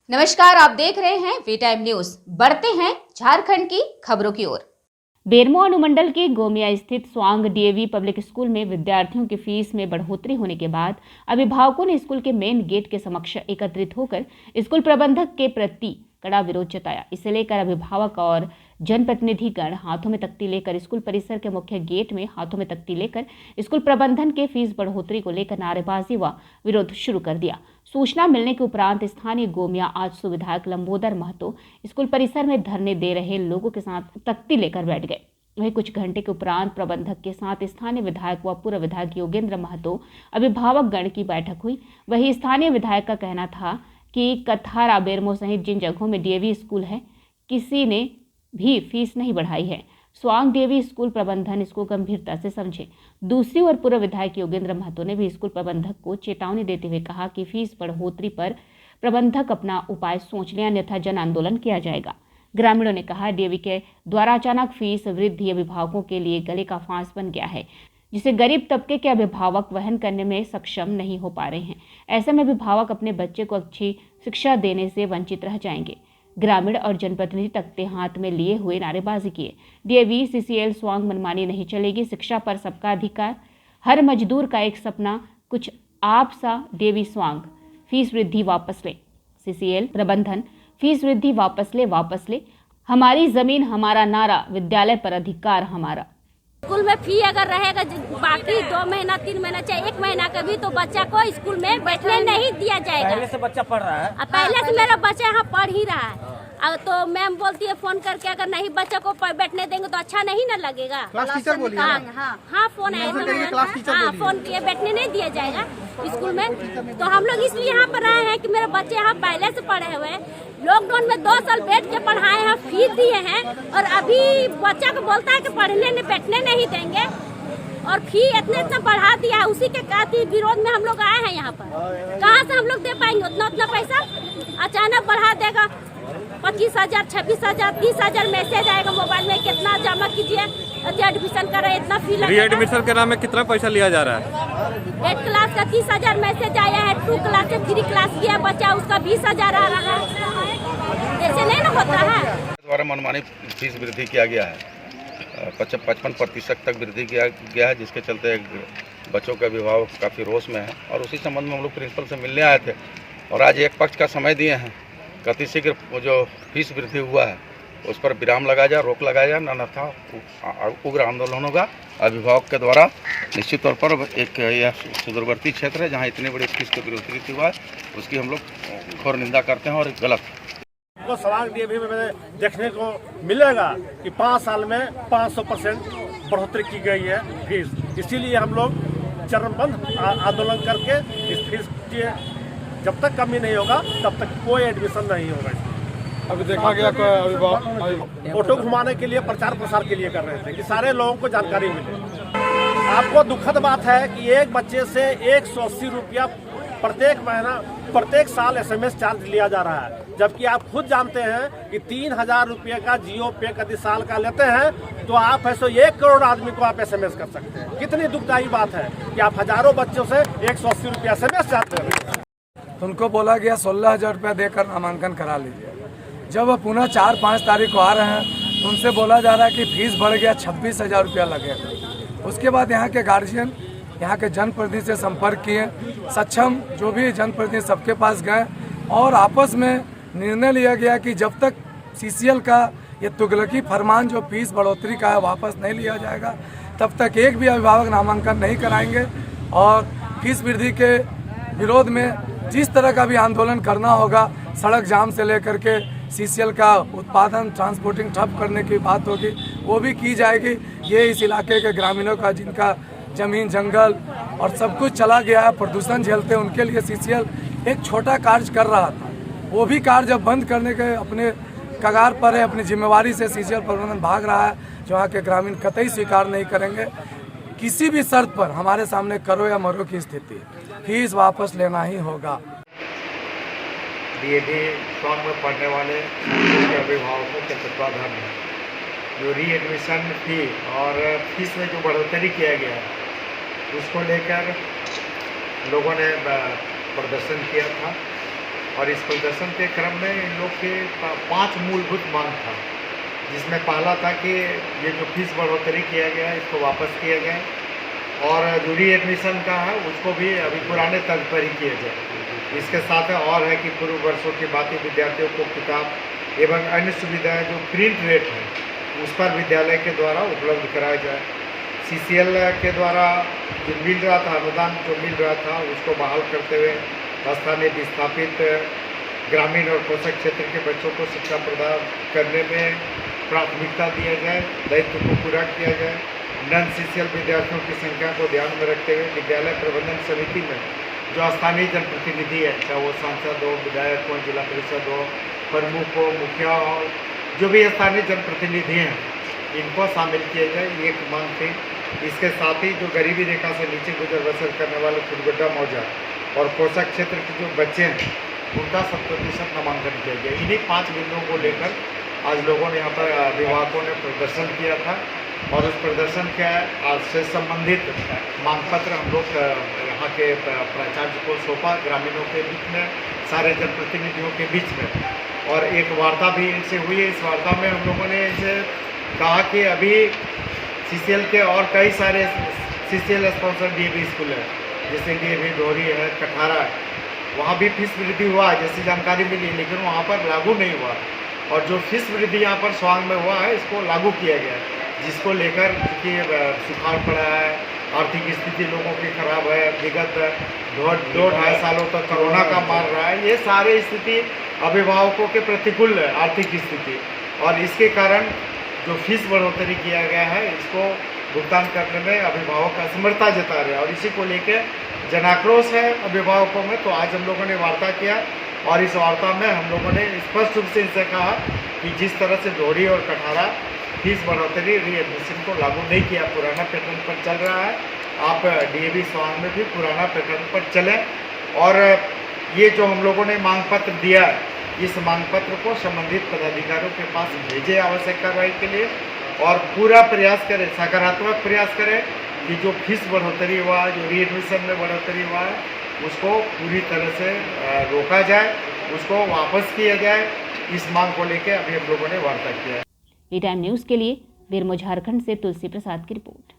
नमस्कार, आप देख रहे हैं वी टाइम न्यूज। बढ़ते हैं झारखंड की खबरों की ओर। बेरमो अनुमंडल के गोमिया स्थित स्वांग डीएवी पब्लिक स्कूल में विद्यार्थियों की फीस में बढ़ोतरी होने के बाद अभिभावकों ने स्कूल के मेन गेट के समक्ष एकत्रित होकर स्कूल प्रबंधक के प्रति कड़ा विरोध जताया। इसे लेकर अभिभावक और जनप्रतिनिधिगण हाथों में तख्ती लेकर स्कूल परिसर के मुख्य गेट में हाथों में तख्ती लेकर स्कूल प्रबंधन के फीस बढ़ोतरी को लेकर नारेबाजी व विरोध शुरू कर दिया। सूचना मिलने के उपरांत स्थानीय गोमिया आजसू विधायक लंबोदर महतो स्कूल परिसर में धरने दे रहे लोगों के साथ तख्ती लेकर बैठ गए। वहीं कुछ घंटे के उपरांत प्रबंधक के साथ स्थानीय विधायक व पूर्व विधायक योगेंद्र महतो अभिभावक गण की बैठक हुई। वहीं स्थानीय विधायक का कहना था कि कथारा, बेरमो सहित जिन जगहों में डीएवी स्कूल है, किसी ने भी फीस नहीं बढ़ाई है। स्वांग डीएवी स्कूल प्रबंधन इसको गंभीरता से समझे। दूसरी ओर पूर्व विधायक योगेंद्र महतो ने भी स्कूल प्रबंधक को चेतावनी देते हुए कहा कि फीस बढ़ोतरी पर प्रबंधक अपना उपाय सोच ले, अन्यथा जन आंदोलन किया जाएगा। ग्रामीणों ने कहा डीएवी के द्वारा अचानक फीस वृद्धि अभिभावकों के लिए गले का फांस बन गया है, जिसे गरीब तबके के अभिभावक वहन करने में सक्षम नहीं हो पा रहे हैं। ऐसे में अभिभावक अपने बच्चे को अच्छी शिक्षा देने से वंचित रह जाएंगे। ग्रामीण और जनप्रतिनिधि तख्ते हाथ में लिए हुए नारेबाजी किए। डीएवी सीसीएल स्वांग मनमानी नहीं चलेगी, शिक्षा पर सबका अधिकार, हर मजदूर का एक सपना, कुछ आप सा डीएवी स्वांग, फीस वृद्धि वापस ले। सीसीएल प्रबंधन, फीस वृद्धि वापस ले, हमारी जमीन हमारा नारा, विद्यालय पर अधिकार हमारा। स्कूल में फी अगर रहेगा बाकी 2 महीना 3 महीना चाहे 1 महीना का भी, तो बच्चा को स्कूल में बैठने नहीं दिया जाएगा। पहले से बच्चा पढ़ रहा है, पहले से मेरा बच्चा यहाँ पढ़ ही रहा है। तो मैम बोलती है फोन करके, अगर नहीं बच्चा को बैठने देंगे तो अच्छा नहीं ना लगेगा। क्लास टीचर बोलिए। हाँ फोन आया था, हाँ फोन किए, बैठने नहीं दिया जाएगा स्कूल में। तो हम लोग इसलिए यहाँ पर आए हैं कि मेरे बच्चे यहाँ पहले से पढ़े हुए हैं, लॉकडाउन में 2 साल बैठ के पढ़ाए हैं, फीस दिए हैं, और अभी बच्चा को बोलता है कि पढ़ने बैठने नहीं देंगे और फी इतना बढ़ा दिया है। उसी के विरोध में हम लोग आए हैं यहाँ पर। कहाँ से हम लोग दे पाएंगे उतना पैसा? अचानक बढ़ा देगा 25,000, 26,000, 30,000 मैसेज आएगा मोबाइल में, कितना जमा कीजिए, एडमिशन कर रहे, इतना फी लगेगा। एडमिशन के नाम में कितना पैसा लिया जा रहा है? 8 क्लास का 30,000 मैसेज आया है, 2 क्लास से 3 क्लास किया बच्चा, उसका 20,000 आ रहा है। ऐसे नहीं ना होता है। द्वारा मनमानी फीस वृद्धि किया गया है, 55% तक वृद्धि किया गया है, जिसके चलते बच्चों के अभिभावक काफ़ी रोष में है। और उसी संबंध में हम लोग प्रिंसिपल से मिलने आए थे और आज एक पक्ष का समय दिए हैं कि अतिशीघ्र जो फीस वृद्धि हुआ है उस पर विराम लगाया जाए, रोक लगाया जाए, अन्यथा उग्र आंदोलन होगा अभिभावक के द्वारा। निश्चित तौर पर एक यह सुदूरवर्ती क्षेत्र है जहाँ इतनी बड़ी फीस की वृद्धि हुआ है, उसकी हम लोग घोर निंदा करते हैं और गलत को स्वांग डीएवी में देखने को मिलेगा कि 5 साल में 500% बढ़ोतरी की गई है फीस। इसीलिए हम लोग चरणबद्ध आंदोलन करके इस फीस की जब तक कमी नहीं होगा तब तक कोई एडमिशन नहीं होगा। अभी देखा गया फोटो घुमाने के लिए, प्रचार प्रसार के लिए कर रहे थे कि सारे लोगों को जानकारी मिले। आपको दुखद बात है कि एक बच्चे से 180 रुपया प्रत्येक साल SMS चार्ज लिया जा रहा है, जबकि आप खुद जानते हैं कि 3,000 रुपये का जियो पे कभी साल का लेते हैं तो आप ऐसे 1 करोड़ आदमी को आप SMS कर सकते हैं। कितनी दुखदायी बात है कि आप हजारों बच्चों से 180 रुपया SMS चाहते हैं। उनको बोला गया 16,000 रुपया देकर नामांकन करा लीजिए। जब वह पुनः 4-5 तारीख को आ रहे हैं तो उनसे बोला जा रहा है कि फीस बढ़ गया, 26,000 रुपया लगेगा। उसके बाद यहाँ के गार्जियन, यहाँ के जनप्रतिनिधि से संपर्क किए, सक्षम जो भी जनप्रतिनिधि सबके पास गए और आपस में निर्णय लिया गया कि जब तक सीसीएल का ये तुगलकी फरमान जो फीस बढ़ोतरी का है वापस नहीं लिया जाएगा, तब तक एक भी अभिभावक नामांकन नहीं कराएंगे। और फीस वृद्धि के विरोध में जिस तरह का भी आंदोलन करना होगा, सड़क जाम से लेकर के सीसीएल का उत्पादन, ट्रांसपोर्टिंग ठप करने की बात होगी, वो भी की जाएगी। ये इस इलाके के ग्रामीणों का जिनका जमीन, जंगल और सब कुछ चला गया है, प्रदूषण झेलते, उनके लिए सीसीएल एक छोटा कार्य कर रहा था। वो भी कार्य जब बंद करने के अपने कगार पर है, अपनी जिम्मेवारी से सीसीएल प्रबंधन भाग रहा है, जो वहाँ के ग्रामीण कतई स्वीकार नहीं करेंगे। किसी भी शर्त पर हमारे सामने करो या मरो की स्थिति, फीस वापस लेना ही होगा। डीएवी स्वांग में पढ़ने वाले अभिभावकों के तत्वाधान में जो रीएडमिशन फी और फीस में जो बढ़ोतरी किया गया है उसको लेकर लोगों ने प्रदर्शन किया था और इस प्रदर्शन के क्रम में इन लोग के 5 मूलभूत मांग था, जिसमें पहला था कि ये जो फीस बढ़ोतरी किया गया है इसको वापस किया जाए, और जो री एडमिशन का है उसको भी अभी पुराने तर्ज पर ही किया जाए। इसके साथ और है कि पूर्व वर्षों के बाकी विद्यार्थियों को किताब एवं अन्य सुविधाएं जो प्रिंट रेट है उस पर विद्यालय के द्वारा उपलब्ध कराया जाए। CCL के द्वारा जो मिल रहा था अनुदान जो मिल रहा था उसको बहाल करते हुए स्थानीय विस्थापित ग्रामीण और कोशक क्षेत्र के बच्चों को शिक्षा प्रदान करने में प्राथमिकता दिया जाए, दायित्व को पूरा किया जाए। नॉन CCL विद्यार्थियों की संख्या को ध्यान में रखते हुए विद्यालय प्रबंधन समिति में जो स्थानीय जनप्रतिनिधि है, चाहे वो सांसद हो, विधायक हो, जिला परिषद हो, प्रमुख हो, मुखिया हो, जो भी स्थानीय जनप्रतिनिधि हैं इनको शामिल किया जाए, ये एक मांग थी। इसके साथ ही जो गरीबी रेखा से नीचे गुजर बसर करने वाले खुदगुड्डा मौजा और कोशक क्षेत्र के जो बच्चे हैं उनका 100% नामांकन किया गया। इन्हीं 5 बिंदुओं को लेकर आज लोगों ने यहाँ पर अभिभावकों ने प्रदर्शन किया था, और उस प्रदर्शन के आज से संबंधित मांग पत्र हम लोग यहाँ के प्राचार्य को सौंपा, ग्रामीणों के बीच में, सारे जनप्रतिनिधियों के बीच में, और एक वार्ता भी इनसे हुई है। इस वार्ता में हम लोगों ने इनसे कहा कि अभी CCL के और कई सारे CCL स्पॉन्सर DAV स्कूल है, जैसे DAV डोरी है, कठारा है, वहाँ भी फीस वृद्धि हुआ है जैसी जानकारी मिली, लेकिन वहाँ पर लागू नहीं हुआ। और जो फीस वृद्धि यहाँ पर स्वांग में हुआ है इसको लागू किया गया है, जिसको लेकर क्योंकि सुखाड़ पड़ा है, आर्थिक स्थिति लोगों की खराब है, विगत 2-2.5 सालों तक कोरोना का मार रहा है, ये सारे स्थिति अभिभावकों के प्रतिकूल है आर्थिक स्थिति, और इसके कारण जो फीस बढ़ोतरी किया गया है इसको भुगतान करने में अभिभावक असमर्थता जता रहे हैं, और इसी को लेकर जनाक्रोश है अभिभावकों में। तो आज हम लोगों ने वार्ता किया, और इस वार्ता में हम लोगों ने स्पष्ट रूप से इनसे कहा कि जिस तरह से डोरी और कठारा फीस बढ़ोतरी री एडमिशन को लागू नहीं किया, पुराना पैटर्न पर चल रहा है, आप DAV स्वांग में भी पुराना पैटर्न पर चलें। और ये जो हम लोगों ने मांग पत्र दिया है, इस मांग पत्र को संबंधित पदाधिकारियों के पास भेजे आवश्यक कार्रवाई के लिए, और पूरा प्रयास करें, सकारात्मक प्रयास करें कि जो फीस बढ़ोतरी हुआ, जो री एडमिशन में बढ़ोतरी हुआ है उसको पूरी तरह से रोका जाए, उसको वापस किया जाए। इस मांग को लेकर अभी हम लोगों ने वार्ता किया है। वी टाइम न्यूज़ के लिए बेरमो झारखंड से तुलसी प्रसाद की रिपोर्ट।